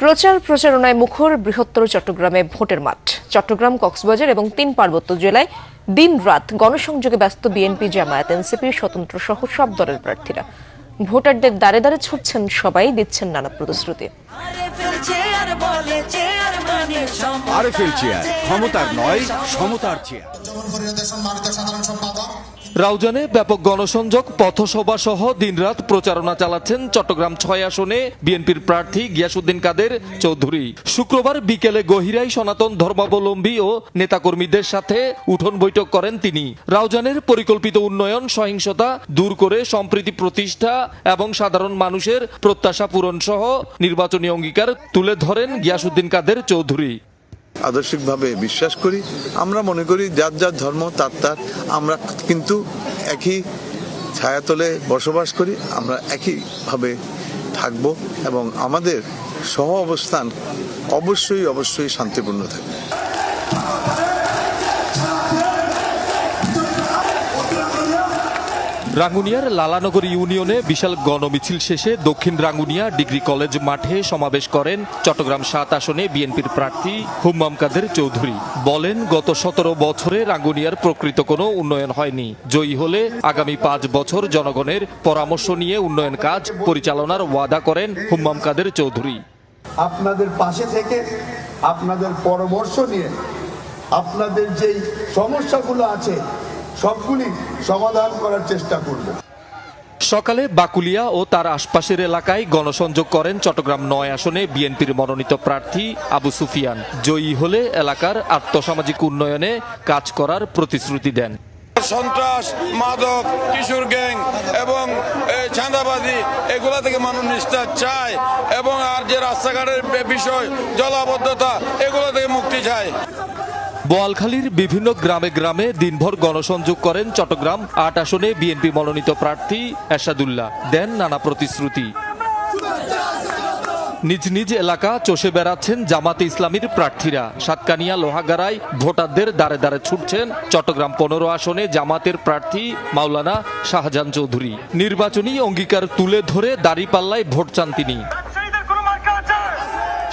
প্রচারণায় মুখর বৃহত্তর চট্টগ্রামে ভোটের মাঠ। চট্টগ্রাম, কক্সবাজার এবং ৩ পার্বত্য জেলায় দিন-রাত গণসংযোগে ব্যস্ত বিএনপি, জামায়াত, এনসিপি, স্বতন্ত্র সহ সব দলের প্রার্থীরা। ভোটারদের দ্বারে দ্বারে ছুটছেন সবাই, দিচ্ছেন নানা প্রতিশ্রুতি। আরএফএল চেয়ার, ক্ষমতার নয় সমতার চেয়ার। রাউজানে ব্যাপক গণসংযোগ, পথসভা সহ দিনরাত প্রচারণা চালাচ্ছেন চট্টগ্রাম ৬ আসনে বিএনপির প্রার্থী গিয়াসউদ্দিন কাদের চৌধুরী। শুক্রবার বিকেলে গহিরায় সনাতন ধর্মাবলম্বী ও নেতাকর্মীদের সাথে উঠোন বৈঠক করেন তিনি। রাউজানের পরিকল্পিত উন্নয়ন, সহিংসতা দূর করে সম্প্রীতি প্রতিষ্ঠা এবং সাধারণ মানুষের প্রত্যাশা পূরণ সহ নির্বাচনী অঙ্গীকার তুলে ধরেন গিয়াসউদ্দিন কাদের চৌধুরী। আদর্শিকভাবে বিশ্বাস করি, আমরা মনে করি যার যার ধর্ম তার আমরা কিন্তু একই ছায়াতলে বসবাস করি, আমরা একইভাবে থাকব এবং আমাদের সহ অবস্থান অবশ্যই শান্তিপূর্ণ থাকবে। রাঙ্গুনিয়ার লালানগর ইউনিয়নে বিশাল গণমিছিল শেষে দক্ষিণ রাঙ্গুনিয়া ডিগ্রি কলেজ মাঠে সমাবেশ করেন চট্টগ্রাম ৭ আসনে বিএনপির প্রার্থী হুম্মাম কাদের চৌধুরী। বলেন, গত ১৭ বছরে রাঙ্গুনিয়ার প্রকৃত কোনো উন্নয়ন হয়নি। জয়ী হলে আগামী ৫ বছর জনগণের পরামর্শ নিয়ে উন্নয়ন কাজ পরিচালনার ওয়াদা করেন হুম্মাম কাদের চৌধুরী। আপনাদের পাশে থেকে আপনাদের পরামর্শ নিয়ে আপনাদের যেই সমস্যাগুলো আছে সবগুলি সমাধান করার চেষ্টা করব। সকালে বাকুলিয়া ও তার আশপাশের এলাকায় গণসংযোগ করেন চট্টগ্রাম ৯ আসনে বিএনপির মনোনীত প্রার্থী আবু সুফিয়ান। জয়ী হলে এলাকার আর্থসামাজিক উন্নয়নে কাজ করার প্রতিশ্রুতি দেন। সন্ত্রাস, মাদক, কিশোর গ্যাং এবং চাঁদাবাজি এগুলা থেকে মানুষ নিস্তার চায় এবং আর যে রাস্তাঘাটের বিষয়, জলাবদ্ধতা এগুলো থেকে মুক্তি চায়। বোয়ালখালীর বিভিন্ন গ্রামে গ্রামে দিনভর গণসংযোগ করেন চট্টগ্রাম ৮ আসনে বিএনপি মনোনীত প্রার্থী এরশাদুল্লাহ। দেন নানা প্রতিশ্রুতি। নিজ নিজ এলাকা চষে বেড়াচ্ছেন জামাতে ইসলামীর প্রার্থীরা। সাতকানিয়া, লোহাগাড়ায় ভোটারদের দ্বারে দ্বারে ছুটছেন চট্টগ্রাম ১৫ আসনে জামাতের প্রার্থী মাওলানা শাহজাহান চৌধুরী। নির্বাচনী অঙ্গীকার তুলে ধরে দাঁড়িপাল্লায় ভোট চান তিনি।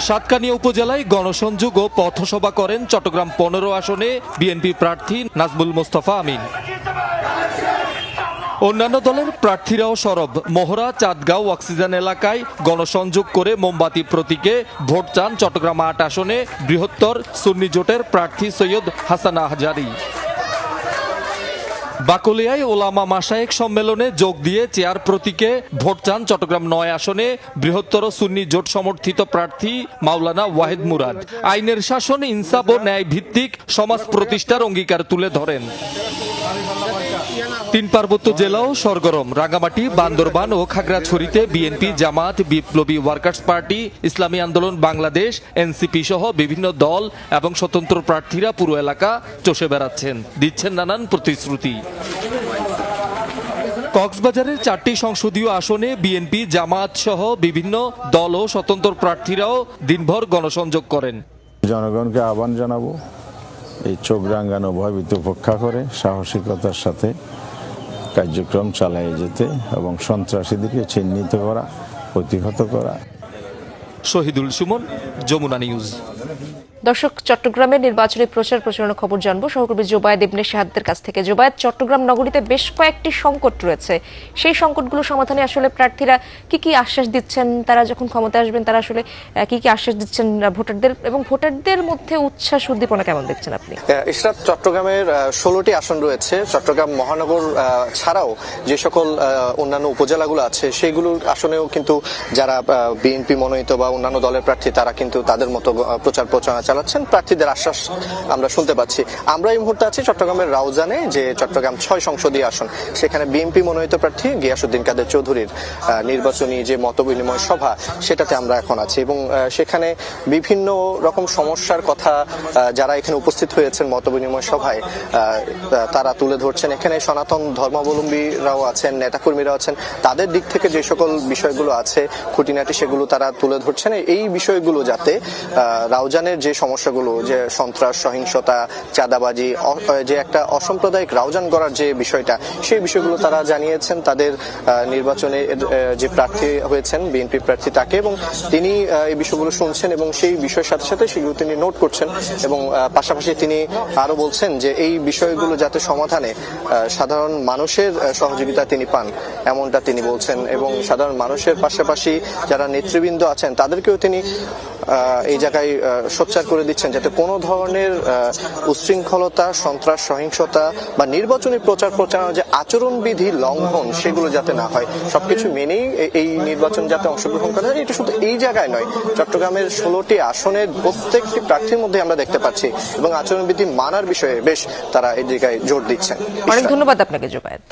সাতকানিয়া উপজেলায় গণসংযোগ ও পথসভা করেন চট্টগ্রাম ১৫ আসনে বিএনপি প্রার্থী নাজমুল মোস্তফা আমিন। অন্যান্য দলের প্রার্থীরাও সরব। মোহরা, চাঁদগাঁও, অক্সিজেন এলাকায় গণসংযোগ করে মোমবাতি প্রতীকে ভোট চান চট্টগ্রাম ৮ আসনে বৃহত্তর সুন্নি জোটের প্রার্থী সৈয়দ হাসান আহজারি। বাকলিয়ায় ওলামা মাশায়েখ সম্মেলনে যোগ দিয়ে চেয়ার প্রতীকে ভোট চান চট্টগ্রাম ৯ আসনে বৃহত্তর সুন্নি জোট সমর্থিত প্রার্থী মাওলানা ওয়াহিদ মুরাদ। আইনের শাসন, ইনসাফ ও ন্যায় ভিত্তিক সমাজ প্রতিষ্ঠার অঙ্গীকার তুলে ধরেন। ৩ পার্বত্য জেলাও সরগরম। রাঙ্গামাটি, বান্দরবান ও খাগড়াছড়িতে বিএনপি, জামাত, বিপ্লবী ওয়ার্কার্স পার্টি, ইসলামী আন্দোলন বাংলাদেশ, এনসিপি সহ বিভিন্ন দল এবং স্বতন্ত্র প্রার্থীরা পুরো এলাকা চষে বেড়াচ্ছেন, দিচ্ছেন নানান প্রতিশ্রুতি। কক্সবাজারের ৪টি সংসদীয় আসনে বিএনপি, জামাত সহ বিভিন্ন দল ও স্বতন্ত্র প্রার্থীরাও দিনভর গণসংযোগ করেন। জনগণকে আহ্বান জানাবো, এই চোখ রাঙানো ভয়ভীত উপেক্ষা করে সাহসিকতার সাথে কার্যক্রম চালিয়ে যেতে এবং সন্ত্রাসীদেরকে চিহ্নিত করা, প্রতিহত করা। শহীদুল সুমন, যমুনা নিউজ। দর্শক, চট্টগ্রামের নির্বাচনী প্রচারণা খবর জানবো সহকর্মী জোবায়েদ ইবনে শাহাদের কাছ থেকে। জোবায়েদ, চট্টগ্রাম নগরীতে বেশ কয়েকটি সংকট রয়েছে, সেই সংকটগুলো সমাধানে আসলে প্রার্থীরা কি আশ্বাস দিচ্ছেন? তারা যখন ক্ষমতায় আসবেন তারা আসলে কি আশ্বাস দিচ্ছেন ভোটারদের, এবং ভোটারদের মধ্যে উচ্ছ্বাস উদ্দীপনা কেমন দেখছেন আপনি? ইশরাত, চট্টগ্রামের 16টি আসন রয়েছে। চট্টগ্রাম মহানগর ছাড়াও যে সকল অন্যান্য উপজেলাগুলো আছে সেইগুলোর আসনেও কিন্তু যারা বিএনপি মনোনীত বা অন্যান্য দলের প্রার্থী তারা কিন্তু তাদের মতো প্রচারণা চালাচ্ছেন। প্রার্থীদের আশ্বাস আমরা শুনতে পাচ্ছি। আমরা এই মুহূর্তে আছি চট্টগ্রামের রাউজানে, যে চট্টগ্রাম ৬ সংসদীয় আসন, সেখানে বিএনপি মনোনীত প্রার্থী গিয়াসউদ্দিন কাদের চৌধুরীর নির্বাচনী যে মতবিনিময় সভা সেটাতে আমরা এখন আছি এবং সেখানে বিভিন্ন রকম সমস্যার কথা যারা এখানে উপস্থিত হয়েছেন মতবিনিময় সভায় তারা তুলে ধরছেন। এখানে সনাতন ধর্মাবলম্বীরাও আছেন, নেতাকর্মীরাও আছেন। তাদের দিক থেকে যে সকল বিষয়গুলো আছে খুঁটিনাটি সেগুলো তারা তুলে ধরছেন। এই বিষয়গুলো যাতে রাউজানের যে সমস্যাগুলো, যে সন্ত্রাস, সহিংসতা, চাঁদাবাজি, যে একটা অসাম্প্রদায়িক রাউজান করার যে বিষয়টা, সেই বিষয়গুলো তারা জানিয়েছেন তাদের নির্বাচনে যে প্রার্থী হয়েছেন বিএনপি প্রার্থী তাকে, এবং তিনি এই বিষয়গুলো শুনছেন এবং সেই বিষয়ের সাথে সাথে সেগুলো তিনি নোট করছেন। এবং পাশাপাশি তিনি আরো বলছেন যে এই বিষয়গুলো যাতে সমাধানে সাধারণ মানুষের সহযোগিতা তিনি পান, এমনটা তিনি বলছেন। এবং সাধারণ মানুষের পাশাপাশি যারা নেতৃবৃন্দ আছেন তাদেরকেও তিনি এই জায়গায় সোচ্চার করে দিচ্ছেন যাতে কোনো ধরনের উচ্ছৃঙ্খলতা, সন্ত্রাস, সহিংসতা বা নির্বাচনী প্রচারণার যে আচরণবিধি লঙ্ঘন সেগুলো যাতে না হয়, সবকিছু মেনেই এই নির্বাচন যাতে অংশগ্রহণ করা যায়। এটা শুধু এই জায়গায় নয়, চট্টগ্রামের 16টি আসনের প্রত্যেকটি প্রার্থীর মধ্যে আমরা দেখতে পাচ্ছি এবং আচরণবিধি মানার বিষয়ে বেশ তারা এই জায়গায় জোর দিচ্ছেন। অনেক ধন্যবাদ আপনাকে জুবায়েদ।